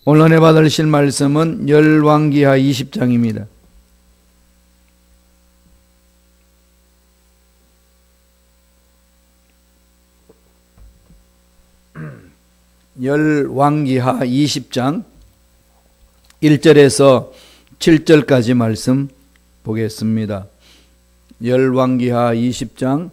오늘 은혜 받으실 말씀은 열왕기하 20장입니다. 열왕기하 20장 1절에서 7절까지 말씀 보겠습니다. 열왕기하 20장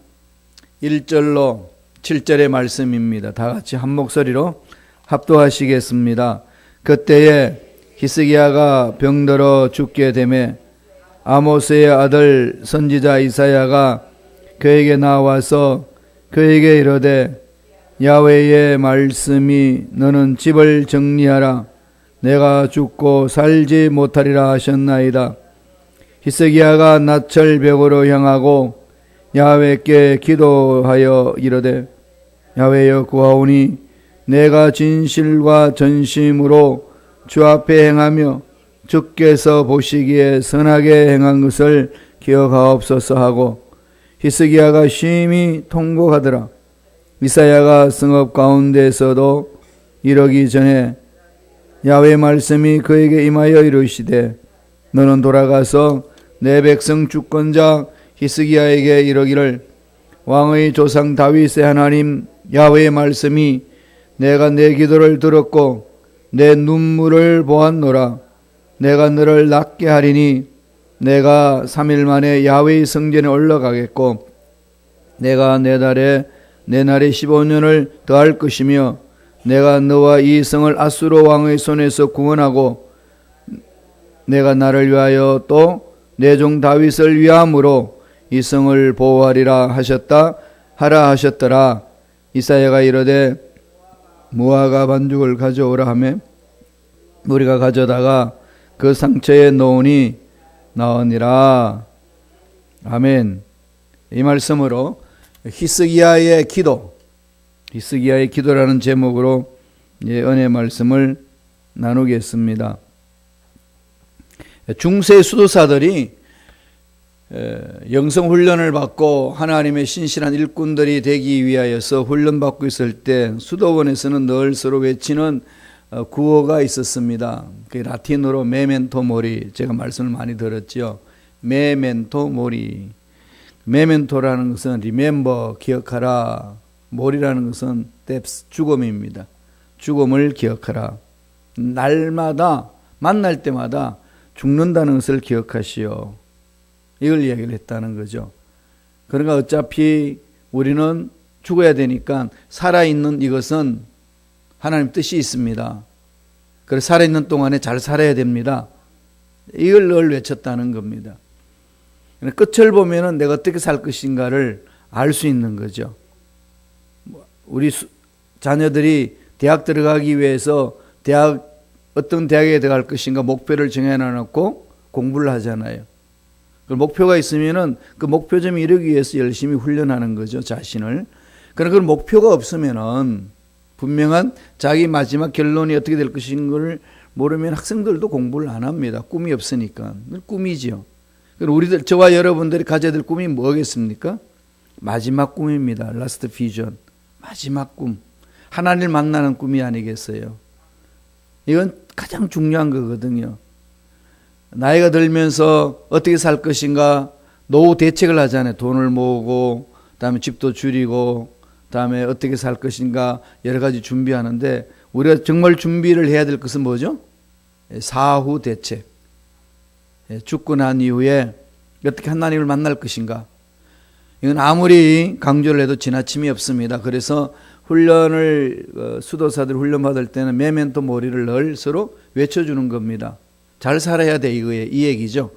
1절로 7절의 말씀입니다. 다 같이 한 목소리로 합독하시겠습니다. 그때에 히스기야가 병들어 죽게 되매 아모스의 아들 선지자 이사야가 그에게 나와서 그에게 이르되 야훼의 말씀이 너는 집을 정리하라 내가 죽고 살지 못하리라 하셨나이다. 히스기야가 나철벽으로 향하고 야훼께 기도하여 이르되 야훼여 구하오니 내가 진실과 전심으로 주 앞에 행하며 주께서 보시기에 선하게 행한 것을 기억하옵소서 하고 히스기야가 심히 통곡하더라. 이사야가 성읍 가운데서도 이르기 전에 야훼의 말씀이 그에게 임하여 이르시되 너는 돌아가서 내 백성 주권자 히스기야에게 이르기를 왕의 조상 다윗의 하나님 야훼의 말씀이 내가 내 기도를 들었고 내 눈물을 보았노라. 내가 너를 낫게 하리니 내가 3일 만에 야훼의 성전에 올라가겠고 내가 내 날에 15년을 더할 것이며 내가 너와 이 성을 아수르 왕의 손에서 구원하고 내가 나를 위하여 또 내 종 다윗을 위함으로 이 성을 보호하리라 하라 하셨더라. 이사야가 이르되 무화과 반죽을 가져오라 하매 우리가 가져다가 그 상처에 놓으니 나으니라. 아멘. 이 말씀으로 히스기야의 기도라는 제목으로 은혜 말씀을 나누겠습니다. 중세 수도사들이 영성훈련을 받고 하나님의 신실한 일꾼들이 되기 위하여서 훈련받고 있을 때 수도원에서는 늘 서로 외치는 구호가 있었습니다. 그 라틴어로 메멘토 모리, 제가 말씀을 많이 들었죠. 메멘토 모리. 메멘토라는 것은 remember, 기억하라. 모리라는 것은 death, 죽음입니다. 죽음을 기억하라. 날마다 만날 때마다 죽는다는 것을 기억하시오. 이걸 이야기를 했다는 거죠. 그러니까 어차피 우리는 죽어야 되니까 살아있는 이것은 하나님 뜻이 있습니다. 그래서 살아있는 동안에 잘 살아야 됩니다. 이걸 늘 외쳤다는 겁니다. 끝을 보면은 내가 어떻게 살 것인가를 알 수 있는 거죠. 우리 자녀들이 대학 들어가기 위해서 어떤 대학에 들어갈 것인가 목표를 정해놓고 공부를 하잖아요. 그 목표가 있으면은 그 목표점에 이르기 위해서 열심히 훈련하는 거죠, 자신을. 그러나 그 목표가 없으면은 분명한 자기 마지막 결론이 어떻게 될 것인가를 모르면 학생들도 공부를 안 합니다. 꿈이 없으니까. 꿈이죠. 우리들, 저와 여러분들이 가져야 될 꿈이 뭐겠습니까? 마지막 꿈입니다. 라스트 비전. 마지막 꿈. 하나님을 만나는 꿈이 아니겠어요? 이건 가장 중요한 거거든요. 나이가 들면서 어떻게 살 것인가 노후 대책을 하잖아요. 돈을 모으고 그다음에 집도 줄이고 그다음에 어떻게 살 것인가 여러 가지 준비하는데 우리가 정말 준비를 해야 될 것은 뭐죠? 사후 대책. 죽고 난 이후에 어떻게 하나님을 만날 것인가. 이건 아무리 강조를 해도 지나침이 없습니다. 그래서 수도사들 훈련 받을 때는 메멘토 모리를 늘 서로 외쳐주는 겁니다. 잘 살아야 돼, 이 얘기죠.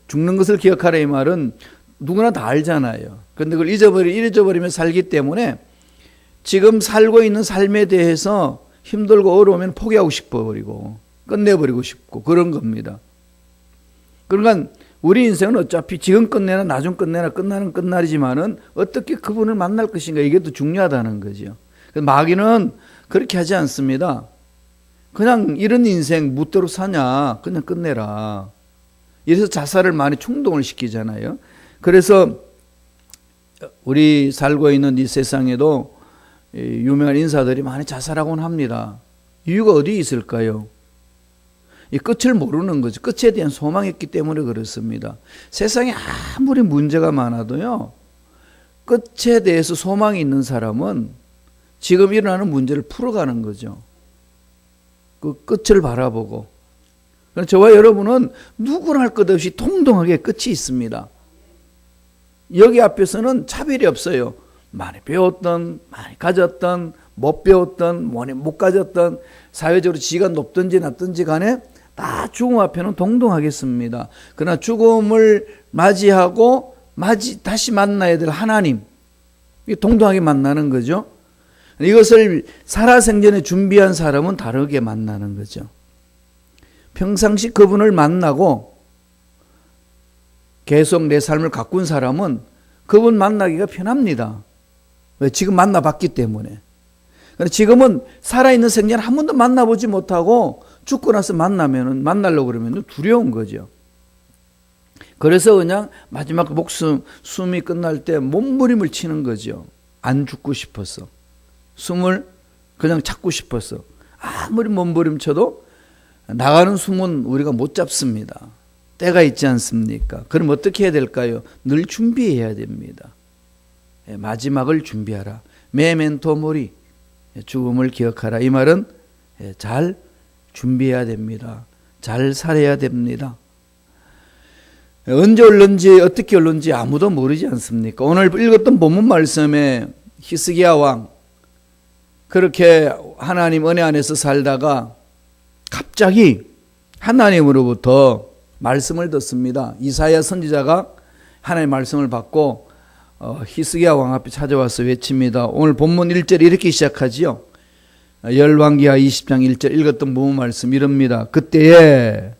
죽는 것을 기억하라 이 말은 누구나 다 알잖아요. 그런데 그걸 잊어버리면 살기 때문에 지금 살고 있는 삶에 대해서 힘들고 어려우면 포기하고 싶어버리고 끝내버리고 싶고 그런 겁니다. 그러니까 우리 인생은 어차피 지금 끝내나 나중 끝내나 끝나는 끝날이지만은 어떻게 그분을 만날 것인가 이게 더 중요하다는 거죠. 마귀는 그렇게 하지 않습니다. 그냥 이런 인생 무대로 사냐 그냥 끝내라. 이래서 자살을 많이 충동을 시키잖아요. 그래서 우리 살고 있는 이 세상에도 유명한 인사들이 많이 자살하곤 합니다. 이유가 어디 있을까요? 이 끝을 모르는 거죠. 끝에 대한 소망이 있기 때문에 그렇습니다. 세상에 아무리 문제가 많아도요, 끝에 대해서 소망이 있는 사람은 지금 일어나는 문제를 풀어가는 거죠. 그 끝을 바라보고. 저와 여러분은 누구나 할 것 없이 통통하게 끝이 있습니다. 여기 앞에서는 차별이 없어요. 많이 배웠던, 많이 가졌던, 못 배웠던, 못 가졌던, 사회적으로 지위가 높든지 낮든지 간에 다 죽음 앞에는 동등하겠습니다. 그러나 죽음을 맞이하고 다시 만나야 될 하나님, 동등하게 만나는 거죠. 이것을 살아생전에 준비한 사람은 다르게 만나는 거죠. 평상시 그분을 만나고 계속 내 삶을 가꾼 사람은 그분 만나기가 편합니다. 왜? 지금 만나봤기 때문에. 지금은 살아있는 생전 한 번도 만나보지 못하고 죽고 나서 만나려고 그러면 두려운 거죠. 그래서 그냥 마지막 숨이 끝날 때 몸부림을 치는 거죠. 안 죽고 싶어서. 숨을 그냥 찾고 싶어서. 아무리 몸부림 쳐도 나가는 숨은 우리가 못 잡습니다. 때가 있지 않습니까? 그럼 어떻게 해야 될까요? 늘 준비해야 됩니다. 마지막을 준비하라. 메멘토 모리. 죽음을 기억하라. 이 말은 잘 준비해야 됩니다. 잘 살아야 됩니다. 언제 올는지 어떻게 올는지 아무도 모르지 않습니까? 오늘 읽었던 본문 말씀에 히스기야 왕, 그렇게 하나님 은혜 안에서 살다가 갑자기 하나님으로부터 말씀을 듣습니다. 이사야 선지자가 하나님의 말씀을 받고 히스기야 왕 앞에 찾아와서 외칩니다. 오늘 본문 1절이 이렇게 시작하지요. 열왕기하 20장 1절 읽었던 본문 말씀 이럽니다. 그때에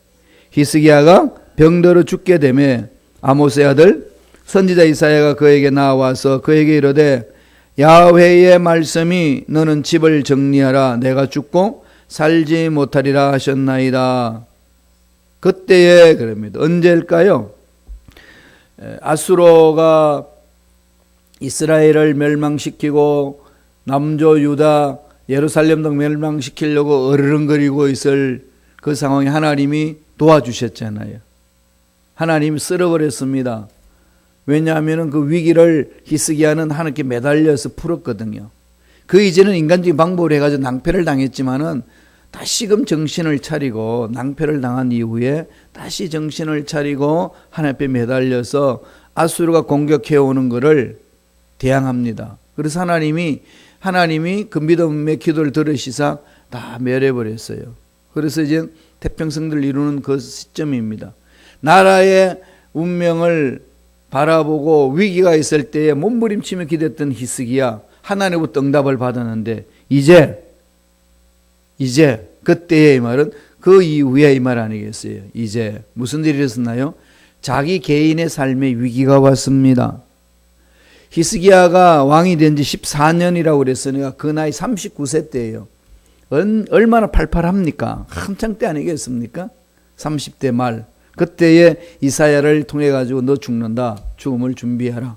히스기야가 병들어 죽게 되매 아모스의 아들 선지자 이사야가 그에게 나와서 그에게 이르되 야훼의 말씀이 너는 집을 정리하라. 내가 죽고 살지 못하리라 하셨나이다. 그때에 그럽니다. 언제일까요? 아수로가 이스라엘을 멸망시키고 남조 유다 예루살렘 등 멸망시키려고 어르렁거리고 있을 그 상황에 하나님이 도와주셨잖아요. 하나님이 쓸어버렸습니다. 왜냐하면 그 위기를 히스기야는 하나님께 매달려서 풀었거든요. 그 이제는 인간적인 방법을 해가지고 낭패를 당했지만은 다시금 정신을 차리고 낭패를 당한 이후에 다시 정신을 차리고 하나님 앞에 매달려서 아수르가 공격해오는 것을 대항합니다. 그래서 하나님이 그 믿음의 기도를 들으시사 다 멸해버렸어요. 그래서 이제 태평성들을 이루는 그 시점입니다. 나라의 운명을 바라보고 위기가 있을 때에 몸부림치며 기댔던 히스기야 하나님으로부터 응답을 받았는데 이제 그때의 이 말은 그 이후에 이 말 아니겠어요. 이제 무슨 일이 있었나요? 자기 개인의 삶에 위기가 왔습니다. 히스기야가 왕이 된 지 14년이라고 그랬으니까 그 나이 39세 때예요. 얼마나 팔팔합니까? 한창 때 아니겠습니까? 30대 말. 그때에 이사야를 통해 가지고 너 죽는다. 죽음을 준비하라.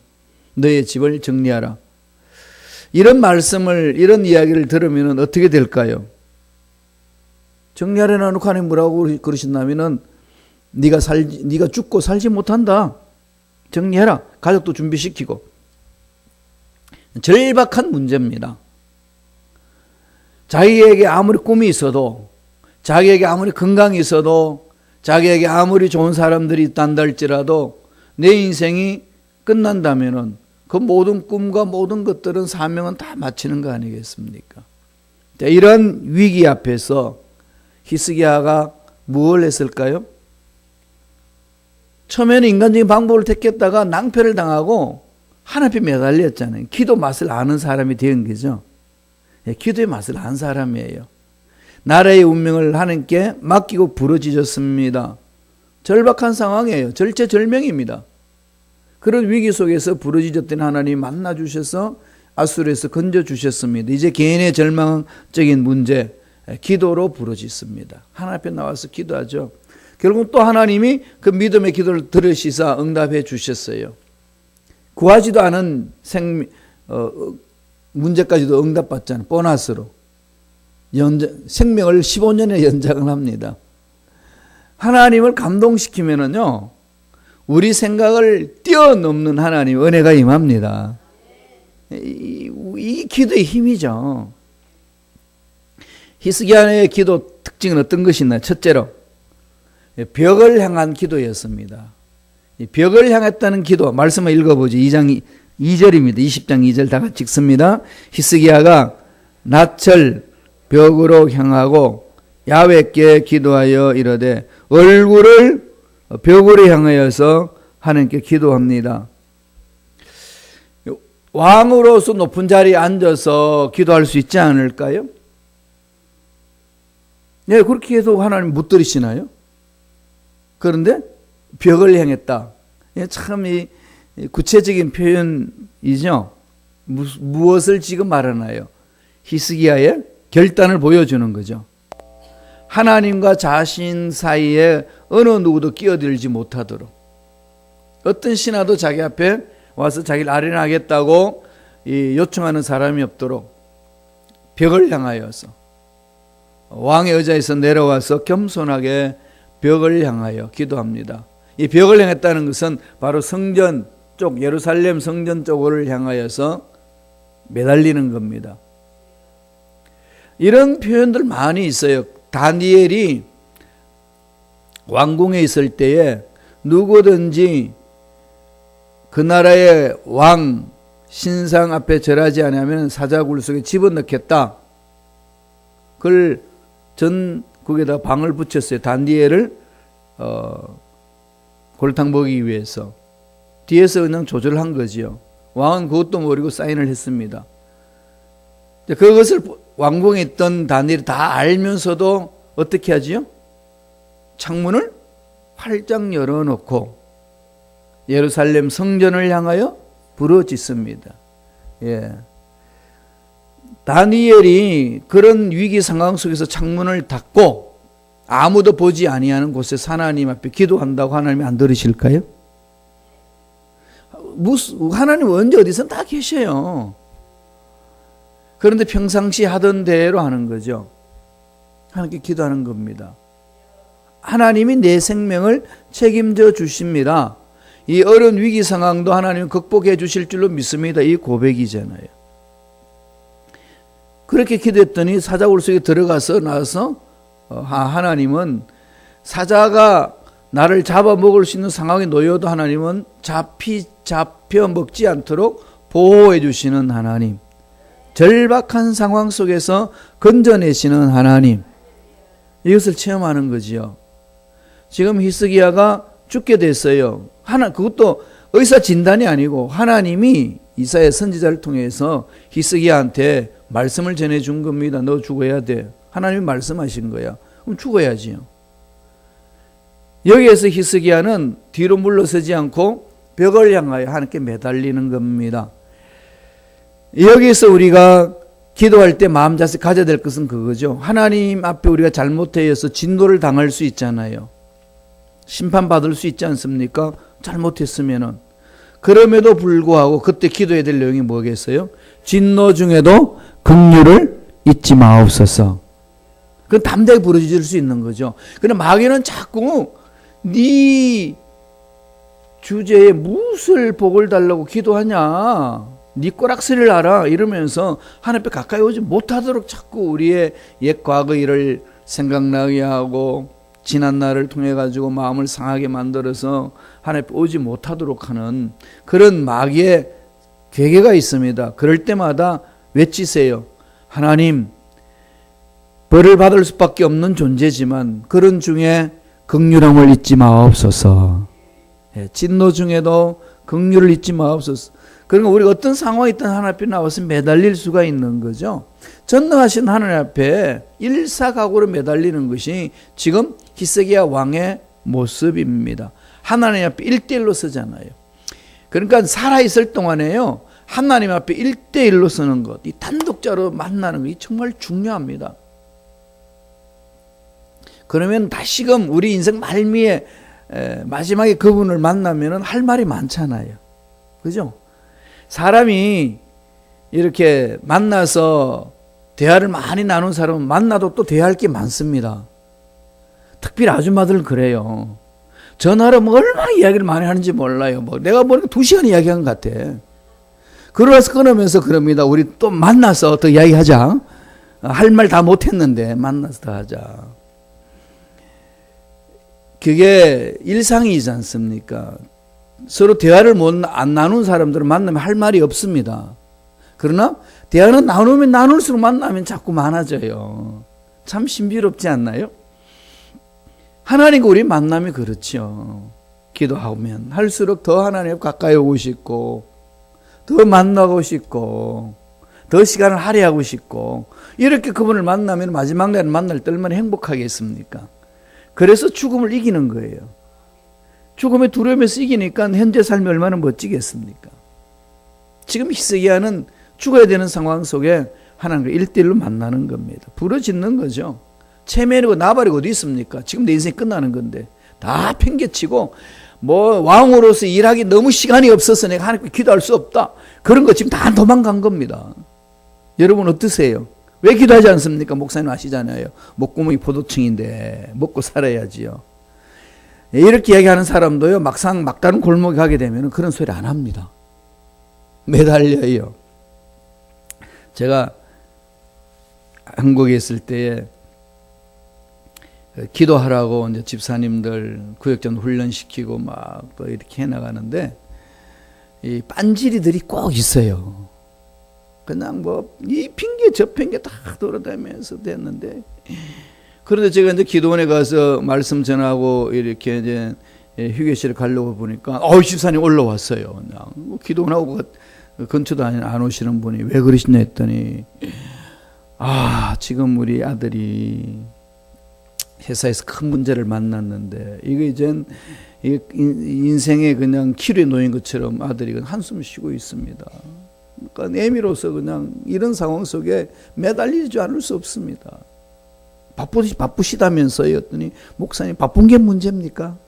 너의 집을 정리하라. 이런 말씀을, 이런 이야기를 들으면 어떻게 될까요? 정리하라 놓고 하나님 뭐라고 그러신다면은 네가 죽고 살지 못한다. 정리해라. 가족도 준비시키고. 절박한 문제입니다. 자기에게 아무리 꿈이 있어도, 자기에게 아무리 건강이 있어도, 자기에게 아무리 좋은 사람들이 있단다 할지라도 내 인생이 끝난다면은 그 모든 꿈과 모든 것들은 사명은 다 마치는 거 아니겠습니까? 자, 이런 위기 앞에서 히스기야가 무엇을 했을까요? 처음에는 인간적인 방법을 택했다가 낭패를 당하고 하나님 앞에 매달렸잖아요. 기도 맛을 아는 사람이 된 거죠. 기도의 맛을 아는 사람이에요. 나라의 운명을 하나님께 맡기고 부르짖었습니다. 절박한 상황이에요. 절체절명입니다. 그런 위기 속에서 부르짖었던 하나님이 만나주셔서 아수르에서 건져주셨습니다. 이제 개인의 절망적인 문제, 기도로 부르짖습니다. 하나님 앞에 나와서 기도하죠. 결국 또 하나님이 그 믿음의 기도를 들으시사 응답해 주셨어요. 구하지도 않은 문제까지도 응답받잖아요. 보너스로. 생명을 15년에 연장을 합니다. 하나님을 감동시키면은요, 우리 생각을 뛰어넘는 하나님 은혜가 임합니다. 이 기도의 힘이죠. 히스기야의 기도 특징은 어떤 것이 있나요? 첫째로 벽을 향한 기도였습니다. 벽을 향했다는 기도, 말씀을 읽어보죠. 2장 2절입니다. 20장 2절 다 같이 읽습니다. 히스기야가 낮철 벽으로 향하고 야훼께 기도하여 이르되 얼굴을 벽으로 향하여서 하나님께 기도합니다. 왕으로서 높은 자리에 앉아서 기도할 수 있지 않을까요? 네, 그렇게 해도 하나님 못 들으시나요? 그런데 벽을 향했다. 참 이 구체적인 표현이죠. 무엇을 지금 말하나요? 히스기야의 결단을 보여주는 거죠. 하나님과 자신 사이에 어느 누구도 끼어들지 못하도록, 어떤 신하도 자기 앞에 와서 자기를 아련하겠다고 요청하는 사람이 없도록 벽을 향하여서, 왕의 의자에서 내려와서 겸손하게 벽을 향하여 기도합니다. 이 벽을 향했다는 것은 바로 성전 쪽, 예루살렘 성전 쪽을 향하여서 매달리는 겁니다. 이런 표현들 많이 있어요. 다니엘이 왕궁에 있을 때에 누구든지 그 나라의 왕 신상 앞에 절하지 않으면 사자굴 속에 집어넣겠다. 그걸 전국에다 방을 붙였어요. 다니엘을 골탕 먹이기 위해서. 뒤에서 그냥 조절한 거지요. 왕은 그것도 모르고 사인을 했습니다. 그것을 왕궁에 있던 다니엘이 다 알면서도 어떻게 하지요? 창문을 활짝 열어놓고 예루살렘 성전을 향하여 부르짖습니다. 예. 다니엘이 그런 위기 상황 속에서 창문을 닫고 아무도 보지 아니하는 곳에서 하나님 앞에 기도한다고 하나님이 안 들으실까요? 하나님 언제 어디서 다 계셔요. 그런데 평상시 하던 대로 하는 거죠. 하나님께 기도하는 겁니다. 하나님이 내 생명을 책임져 주십니다. 이 어려운 위기 상황도 하나님이 극복해 주실 줄로 믿습니다. 이 고백이잖아요. 그렇게 기도했더니 사자굴 속에 들어가서 나와서 하나님은 사자가 나를 잡아먹을 수 있는 상황에 놓여도 하나님은 잡혀 먹지 않도록 보호해 주시는 하나님, 절박한 상황 속에서 건져내시는 하나님, 이것을 체험하는 거지요. 지금 히스기야가 죽게 됐어요. 그것도 의사 진단이 아니고 하나님이 이사야 선지자를 통해서 히스기야한테 말씀을 전해준 겁니다. 너 죽어야 돼. 하나님이 말씀하신 거야. 그럼 죽어야지요. 여기에서 히스기야는 뒤로 물러서지 않고 벽을 향하여 하나님께 매달리는 겁니다. 여기서 우리가 기도할 때 마음 자세 가져야 될 것은 그거죠. 하나님 앞에 우리가 잘못해서 진노를 당할 수 있잖아요. 심판받을 수 있지 않습니까? 잘못했으면은. 그럼에도 불구하고 그때 기도해야 될 내용이 뭐겠어요? 진노 중에도 긍휼을 잊지 마옵소서. 그건 담대히 부르짖을 수 있는 거죠. 그런데 마귀는 자꾸 네 주제에 무엇을 복을 달라고 기도하냐, 네 꼬락서리를 알아 이러면서 하나님 앞에 가까이 오지 못하도록 자꾸 우리의 옛 과거 일을 생각나게 하고 지난 날을 통해 가지고 마음을 상하게 만들어서 하나님 앞에 오지 못하도록 하는 그런 마귀의 괴계가 있습니다. 그럴 때마다 외치세요. 하나님, 벌을 받을 수밖에 없는 존재지만 그런 중에 긍휼함을 잊지 마옵소서. 진노 중에도 긍휼을 잊지 마옵소서. 그러니까 우리가 어떤 상황에 있든 하나님 앞에 나와서 매달릴 수가 있는 거죠. 전능하신 하나님 앞에 일사각오로 매달리는 것이 지금 히스기야 왕의 모습입니다. 하나님 앞에 1대1로 서잖아요. 그러니까 살아있을 동안에요, 하나님 앞에 1대1로 서는 것, 이 단독자로 만나는 것이 정말 중요합니다. 그러면 다시금 우리 인생 말미에 마지막에 그분을 만나면 할 말이 많잖아요. 그죠? 사람이 이렇게 만나서 대화를 많이 나눈 사람은 만나도 또 대화할 게 많습니다. 특별히 아줌마들은 그래요. 전화로 뭐 얼마나 이야기를 많이 하는지 몰라요. 뭐 내가 보니까 2시간 이야기한 것 같아. 그러면서 끊으면서 그럽니다. 우리 또 만나서 더 이야기하자. 할 말 다 못했는데 만나서 더 하자. 그게 일상이지 않습니까? 서로 대화를 안 나눈 사람들은 만나면 할 말이 없습니다. 그러나 대화는 나누면 나눌수록 만나면 자꾸 많아져요. 참 신비롭지 않나요? 하나님과 우리 만남이 그렇죠. 기도하면 할수록 더 하나님 가까이 오고 싶고 더 만나고 싶고 더 시간을 할애하고 싶고 이렇게 그분을 만나면 마지막 날에 만날 때 얼마나 행복하겠습니까? 그래서 죽음을 이기는 거예요. 죽음의 두려움에서 이기니까 현재 삶이 얼마나 멋지겠습니까? 지금 히스기야는 죽어야 되는 상황 속에 하나님과 1대1로 만나는 겁니다. 부러짓는 거죠. 체면이고 나발이고 어디 있습니까? 지금 내 인생이 끝나는 건데 다 팽개치고 뭐 왕으로서 일하기 너무 시간이 없어서 내가 하나님께 기도할 수 없다. 그런 거 지금 다 도망간 겁니다. 여러분 어떠세요? 왜 기도하지 않습니까? 목사님 아시잖아요. 목구멍이 포도청인데 먹고 살아야지요. 이렇게 이야기하는 사람도요. 막상 막다른 골목에 가게 되면 그런 소리 안 합니다. 매달려요. 제가 한국에 있을 때에 기도하라고 이제 집사님들 구역장 훈련시키고 막 또 이렇게 해나가는데 이 빤지리들이 꼭 있어요. 그냥 뭐 이 핑계 저 핑계 다 돌아다니면서 됐는데 그런데 제가 이제 기도원에 가서 말씀 전하고 이렇게 이제 휴게실에 가려고 보니까 집사님 올라왔어요. 그냥 뭐 기도원하고 근처도 안 오시는 분이 왜 그러시냐 했더니 지금 우리 아들이 회사에서 큰 문제를 만났는데 이게 이젠 인생에 그냥 키로에 놓인 것처럼 아들이 한숨 쉬고 있습니다. 그러니까 애미로서 그냥 이런 상황 속에 매달리지 않을 수 없습니다. 바쁘시다면서요? 했더니 목사님 바쁜 게 문제입니까?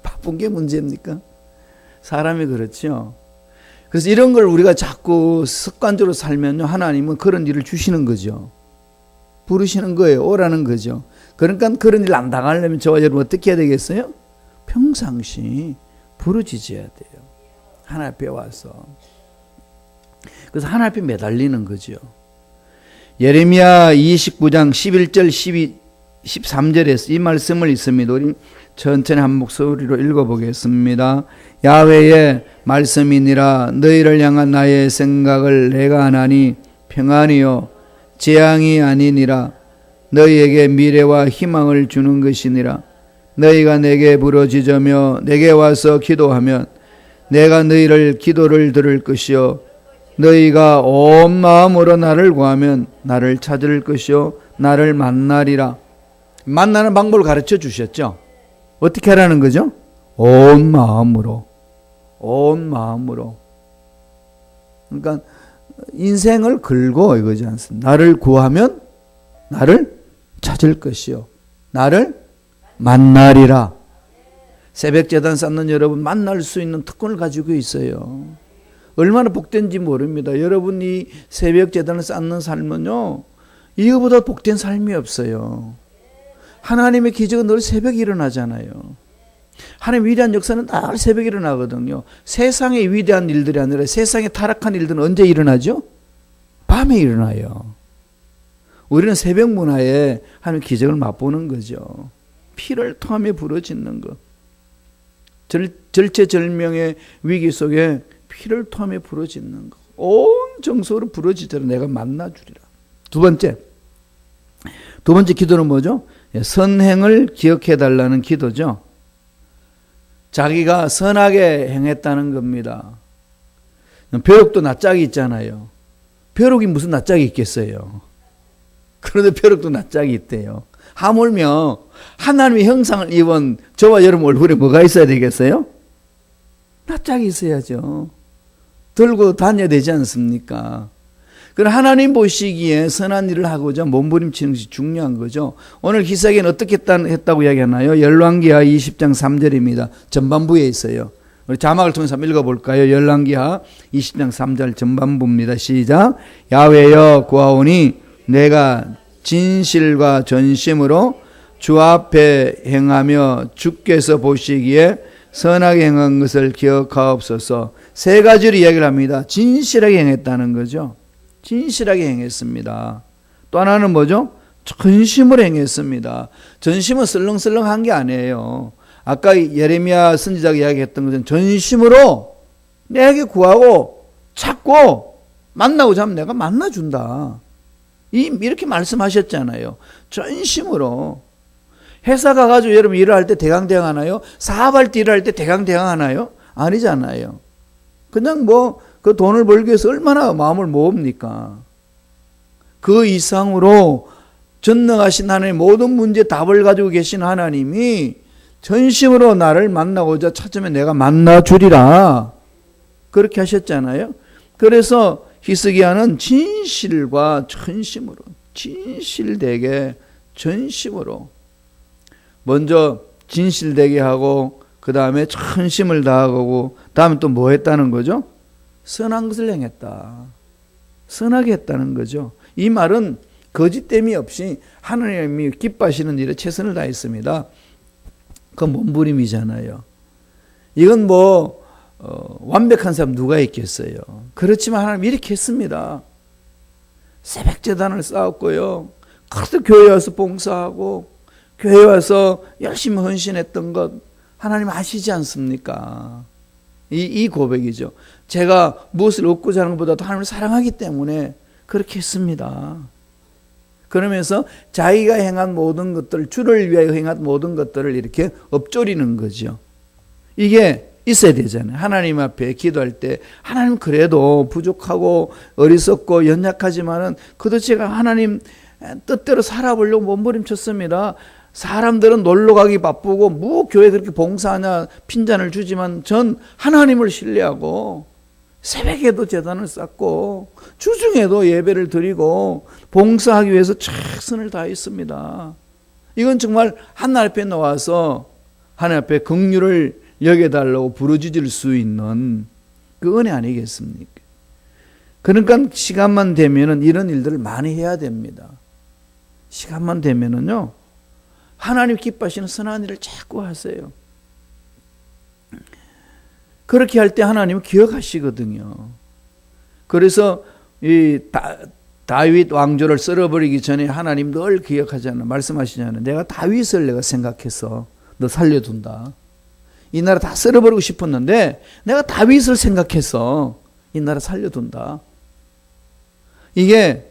바쁜 게 문제입니까? 사람이 그렇죠. 그래서 이런 걸 우리가 자꾸 습관적으로 살면요 하나님은 그런 일을 주시는 거죠. 부르시는 거예요. 오라는 거죠. 그러니까 그런 일 안 당하려면 저와 여러분 어떻게 해야 되겠어요? 평상시 부르짖어야 돼요. 하나님 앞에 와서. 그래서 하나님 앞에 매달리는 거죠. 예레미야 29장 11절 13절에서 이 말씀을 있습니다. 우리 천천히 한 목소리로 읽어보겠습니다. 야훼의 말씀이니라 너희를 향한 나의 생각을 내가 아나니 평안이요 재앙이 아니니라 너희에게 미래와 희망을 주는 것이니라 너희가 내게 부르짖으며 내게 와서 기도하면 내가 너희를 기도를 들을 것이요 너희가 온 마음으로 나를 구하면 나를 찾을 것이요 나를 만나리라. 만나는 방법을 가르쳐 주셨죠. 어떻게 하라는 거죠? 온 마음으로. 그러니까 인생을 걸고 이거지 않습니까? 나를 구하면 나를 찾을 것이요 나를 만나리라. 새벽재단 쌓는 여러분 만날 수 있는 특권을 가지고 있어요. 얼마나 복된지 모릅니다. 여러분이 새벽재단을 쌓는 삶은요 이거보다 복된 삶이 없어요. 하나님의 기적은 늘 새벽에 일어나잖아요. 하나님 위대한 역사는 늘 새벽에 일어나거든요. 세상의 위대한 일들이 아니라 세상의 타락한 일들은 언제 일어나죠? 밤에 일어나요. 우리는 새벽 문화에 하나님 기적을 맛보는 거죠. 피를 토하며 부르짖는 것. 절체절명의 위기 속에 피를 토하며 부르짖는 것. 온 정서로 부르짖으라 내가 만나주리라. 두 번째 기도는 뭐죠? 선행을 기억해달라는 기도죠. 자기가 선하게 행했다는 겁니다. 벼룩도 낯짝이 있잖아요. 벼룩이 무슨 낯짝이 있겠어요. 그런데 벼룩도 낯짝이 있대요. 하물며 하나님의 형상을 입은 저와 여러분 얼굴에 뭐가 있어야 되겠어요? 낯짝이 있어야죠. 들고 다녀야 되지 않습니까? 그럼 하나님 보시기에 선한 일을 하고자 몸부림치는 것이 중요한 거죠. 오늘 히스기야는 어떻게 했다고 이야기하나요? 열왕기하 20장 3절입니다. 전반부에 있어요. 우리 자막을 통해서 한번 읽어볼까요? 열왕기하 20장 3절 전반부입니다. 시작. 야훼여 구하오니 내가 진실과 전심으로 주 앞에 행하며 주께서 보시기에 선하게 행한 것을 기억하옵소서. 세 가지로 이야기를 합니다. 진실하게 행했다는 거죠. 진실하게 행했습니다. 또 하나는 뭐죠? 전심으로 행했습니다. 전심은 설렁설렁한 게 아니에요. 아까 예레미야 선지자가 이야기했던 것은 전심으로 내게 구하고 찾고 만나고자 하면 내가 만나준다. 이렇게 말씀하셨잖아요. 전심으로. 회사 가가지고 여러분 일을 할 때 대강대강 하나요? 사업할 때 일을 할 때 대강대강 하나요? 아니잖아요. 그냥 그 돈을 벌기 위해서 얼마나 마음을 모읍니까? 그 이상으로 전능하신 하나님 모든 문제 답을 가지고 계신 하나님이 전심으로 나를 만나고자 찾으면 내가 만나주리라. 그렇게 하셨잖아요. 그래서 히스기야는 진실과 전심으로, 진실되게 전심으로 먼저 진실되게 하고 그 다음에 전심을 다하고 다음에 또 뭐 했다는 거죠? 선한 것을 행했다. 선하게 했다는 거죠. 이 말은 거짓됨이 없이 하나님이 기뻐하시는 일에 최선을 다했습니다. 그건 몸부림이잖아요. 이건 완벽한 사람 누가 있겠어요. 그렇지만 하나님 이렇게 했습니다. 새벽재단을 쌓았고요. 그래도 교회 와서 봉사하고 교회 와서 열심히 헌신했던 것 하나님 아시지 않습니까? 이 고백이죠. 제가 무엇을 얻고자 하는 것보다도 하나님을 사랑하기 때문에 그렇게 했습니다. 그러면서 자기가 행한 모든 것들, 주를 위하여 행한 모든 것들을 이렇게 엎조리는 거죠. 이게 있어야 되잖아요. 하나님 앞에 기도할 때 하나님 그래도 부족하고 어리석고 연약하지만은 그래도 제가 하나님 뜻대로 살아보려고 몸부림쳤습니다. 사람들은 놀러 가기 바쁘고 뭐 교회 그렇게 봉사하냐 핀잔을 주지만 전 하나님을 신뢰하고 새벽에도 제단을 쌓고 주중에도 예배를 드리고 봉사하기 위해서 최선을 다했습니다. 이건 정말 하나님 앞에 나와서 하나님 앞에 긍휼을 여겨달라고 부르짖을 수 있는 그 은혜 아니겠습니까? 그러니까 시간만 되면은 이런 일들을 많이 해야 됩니다. 시간만 되면은요 하나님 기뻐하시는 선한 일을 자꾸 하세요. 그렇게 할 때 하나님은 기억하시거든요. 그래서 이 다윗 왕조를 썰어버리기 전에 하나님 늘 기억하잖아요. 말씀하시잖아요. 내가 다윗을 내가 생각해서 너 살려둔다. 이 나라 다 썰어버리고 싶었는데 내가 다윗을 생각해서 이 나라 살려둔다. 이게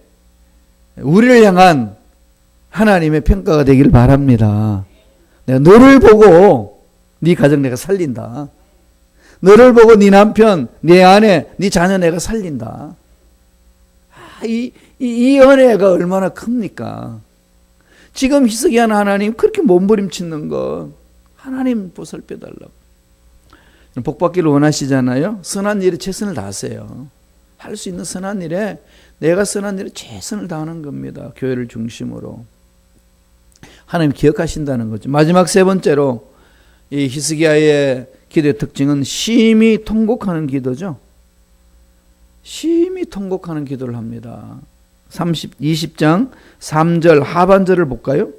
우리를 향한 하나님의 평가가 되길 바랍니다. 내가 너를 보고 네 가정 내가 살린다. 너를 보고 네 남편, 네 아내, 네 자녀 내가 살린다. 이 은혜가 얼마나 큽니까? 지금 히스기야는 하나님 그렇게 몸부림치는 것 하나님 보살펴달라고. 복받기를 원하시잖아요. 선한 일에 최선을 다하세요. 할 수 있는 선한 일에 내가 선한 일에 최선을 다하는 겁니다. 교회를 중심으로. 하나님 기억하신다는 거죠. 마지막 세 번째로 이 히스기야의 기도의 특징은 심히 통곡하는 기도죠. 심히 통곡하는 기도를 합니다. 20장 3절 하반절을 볼까요?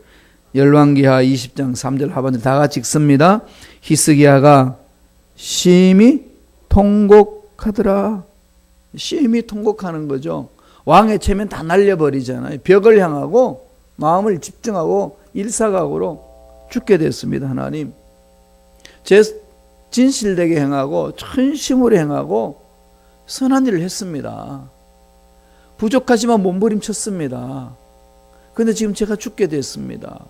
열왕기하 20장 3절 하반절 다 같이 읽습니다. 히스기야가 심히 통곡하더라. 심히 통곡하는 거죠. 왕의 체면 다 날려버리잖아요. 벽을 향하고 마음을 집중하고 일사각오로 죽게 됐습니다. 하나님 진실되게 행하고 전심으로 행하고 선한 일을 했습니다. 부족하지만 몸부림쳤습니다. 그런데 지금 제가 죽게 됐습니다.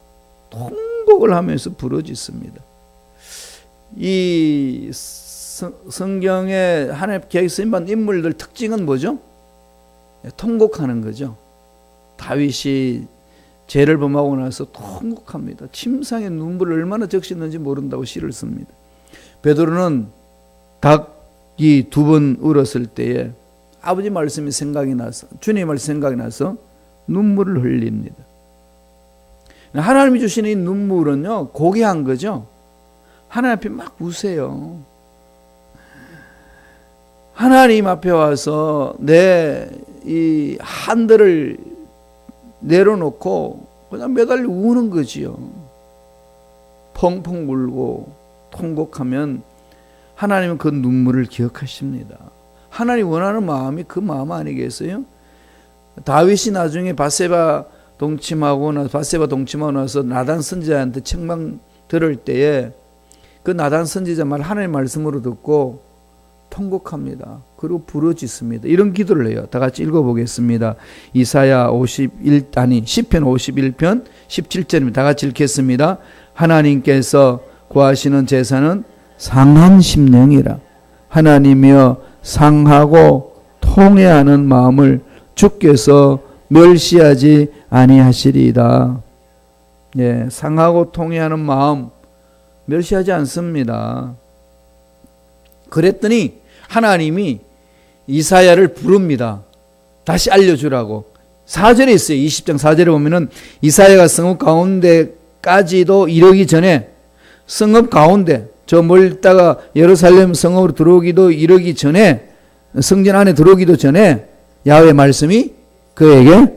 통곡을 하면서 부르짖습니다. 이 성경에 하나님 계획 쓰임받은 인물들 특징은 뭐죠? 통곡하는 거죠. 다윗이 죄를 범하고 나서 통곡합니다. 침상에 눈물을 얼마나 적시는지 모른다고 시를 씁니다. 베드로는 닭이 2번 울었을 때에 아버지 말씀이 생각이 나서 주님의 말씀이 생각이 나서 눈물을 흘립니다. 하나님이 주시는 이 눈물은요 고귀한 거죠. 하나님 앞에 막 우세요. 하나님 앞에 와서 내 이 한들을 내려놓고 그냥 매달려 우는 거지요. 펑펑 울고 통곡하면 하나님은 그 눈물을 기억하십니다. 하나님 원하는 마음이 그 마음 아니겠어요? 다윗이 나중에 바세바 동침하고 나서 나단 선지자한테 책망 들을 때에 그 나단 선지자 말 하나님의 말씀으로 듣고 통곡합니다. 그리고 부르짖습니다. 이런 기도를 해요. 다 같이 읽어보겠습니다. 시편 51편 17절입니다. 다 같이 읽겠습니다. 하나님께서 구하시는 제사는 상한 심령이라. 하나님이여 상하고 통회하는 마음을 주께서 멸시하지 아니하시리이다. 예, 상하고 통회하는 마음 멸시하지 않습니다. 그랬더니 하나님이 이사야를 부릅니다. 다시 알려주라고. 4절에 있어요. 20장 4절에 보면은 이사야가 성읍 가운데까지도 이르기 전에, 성읍 가운데 저 멀다가 예루살렘 성읍으로 들어오기도 이르기 전에, 성전 안에 들어오기도 전에 야훼의 말씀이 그에게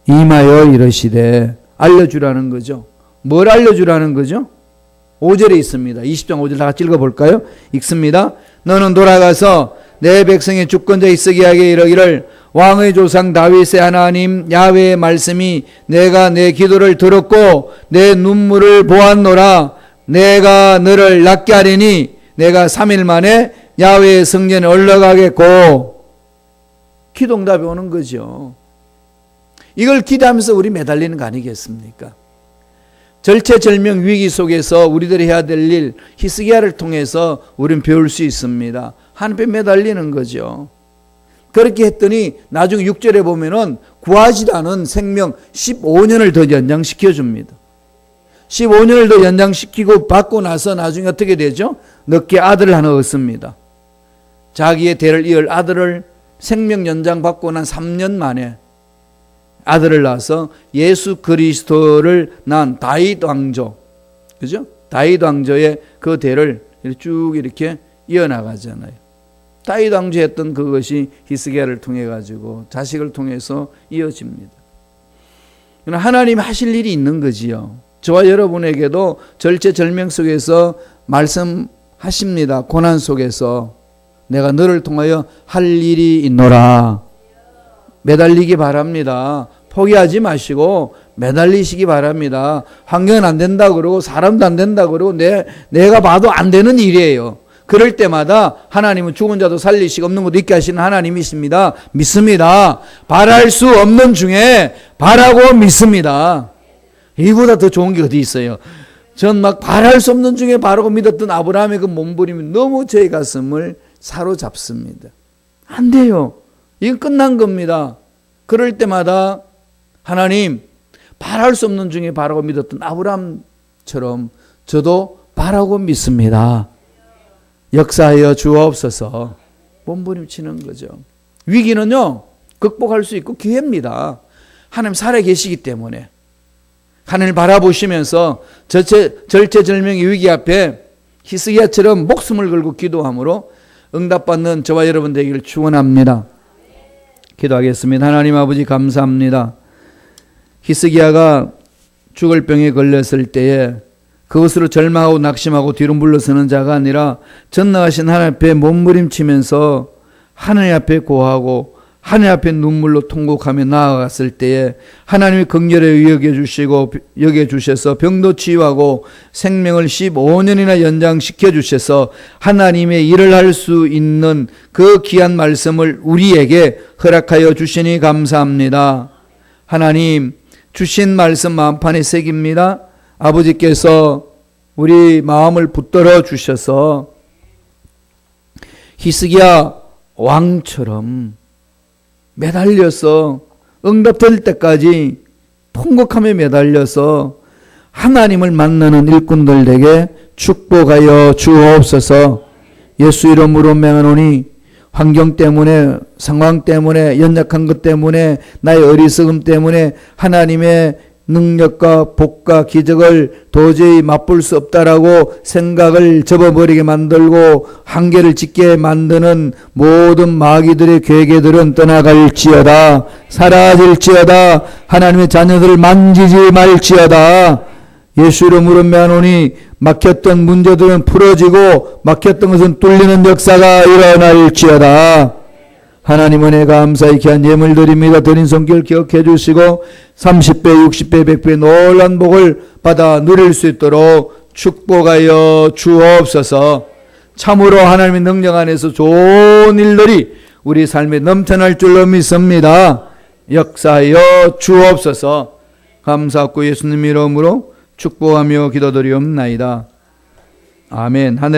임하여 이르시되, 알려주라는 거죠. 뭘 알려주라는 거죠? 5절에 있습니다. 20장 5절 다 같이 읽어볼까요? 읽습니다. 너는 돌아가서 내 백성의 주권자 히스기야에게 이르기를, 왕의 조상 다윗의 하나님 야훼의 말씀이 내가 내 기도를 들었고 내 눈물을 보았노라. 내가 너를 낫게 하리니 내가 3일 만에 야훼의 성전에 올라가겠고. 기도응답이 오는 거죠. 이걸 기도하면서 우리 매달리는 거 아니겠습니까? 절체절명 위기 속에서 우리들이 해야 될 일, 히스기야를 통해서 우리는 배울 수 있습니다. 하나님께 매달리는 거죠. 그렇게 했더니 나중에 6절에 보면은 구하지도 않은 생명 15년을 더 연장시켜 줍니다. 15년을 더 연장시키고 받고 나서 나중에 어떻게 되죠? 늦게 아들을 하나 얻습니다. 자기의 대를 이을 아들을 생명 연장 받고 난 3년 만에 아들을 낳아서 예수 그리스도를 낳은 다윗 왕조, 그죠? 다윗 왕조의 그 대를 쭉 이렇게 이어나가잖아요. 다윗 왕조 했던 그것이 히스기야를 통해 가지고 자식을 통해서 이어집니다. 하나님 하실 일이 있는 거지요. 저와 여러분에게도 절체절명 속에서 말씀하십니다. 고난 속에서 내가 너를 통하여 할 일이 있노라. 매달리기 바랍니다. 포기하지 마시고 매달리시기 바랍니다. 환경은 안 된다 그러고 사람도 안 된다 그러고 내가 봐도 안 되는 일이에요. 그럴 때마다 하나님은 죽은 자도 살리시고 없는 것도 있게 하시는 하나님이십니다. 믿습니다. 바랄 수 없는 중에 바라고 믿습니다. 이보다 더 좋은 게 어디 있어요. 전 막 바랄 수 없는 중에 바라고 믿었던 아브라함의 그 몸부림이 너무 제 가슴을 사로잡습니다. 안 돼요. 이건 끝난 겁니다. 그럴 때마다 하나님, 바랄 수 없는 중에 바라고 믿었던 아브라함처럼 저도 바라고 믿습니다. 역사하여 주옵소서. 몸부림치는 거죠. 위기는요, 극복할 수 있고 기회입니다. 하나님 살아계시기 때문에. 하나님을 바라보시면서 절체절명의 위기 앞에 히스기야처럼 목숨을 걸고 기도함으로 응답받는 저와 여러분 되기를 축원합니다. 기도하겠습니다. 하나님 아버지 감사합니다. 히스기야가 죽을 병에 걸렸을 때에 그것으로 절망하고 낙심하고 뒤로 물러서는 자가 아니라 전능하신 하나님 앞에 몸부림치면서 하나님 앞에 고하고 하나님 앞에 눈물로 통곡하며 나아갔을 때에 하나님이 긍휼히 여겨주셔서 병도 치유하고 생명을 15년이나 연장시켜 주셔서 하나님의 일을 할 수 있는 그 귀한 말씀을 우리에게 허락하여 주시니 감사합니다. 하나님 주신 말씀 마음판에 새깁니다. 아버지께서 우리 마음을 붙들어 주셔서 히스기야 왕처럼 매달려서 응답될 때까지 통곡하며 매달려서 하나님을 만나는 일꾼들에게 축복하여 주옵소서. 예수 이름으로 명하노니 환경 때문에, 상황 때문에, 연약한 것 때문에, 나의 어리석음 때문에 하나님의 능력과 복과 기적을 도저히 맛볼 수 없다라고 생각을 접어버리게 만들고 한계를 짓게 만드는 모든 마귀들의 괴계들은 떠나갈지어다. 사라질지어다. 하나님의 자녀들을 만지지 말지어다. 예수 이름으로 명하노니 막혔던 문제들은 풀어지고 막혔던 것은 뚫리는 역사가 일어날지어다. 하나님 은혜 감사히 귀한 예물 드립니다. 드린 손길 기억해 주시고 30배, 60배, 100배 놀란 복을 받아 누릴 수 있도록 축복하여 주옵소서. 참으로 하나님의 능력 안에서 좋은 일들이 우리 삶에 넘쳐날 줄로 믿습니다. 역사하여 주옵소서. 감사하고 예수님 이름으로 축복하며 기도드리옵나이다. 아멘. 하늘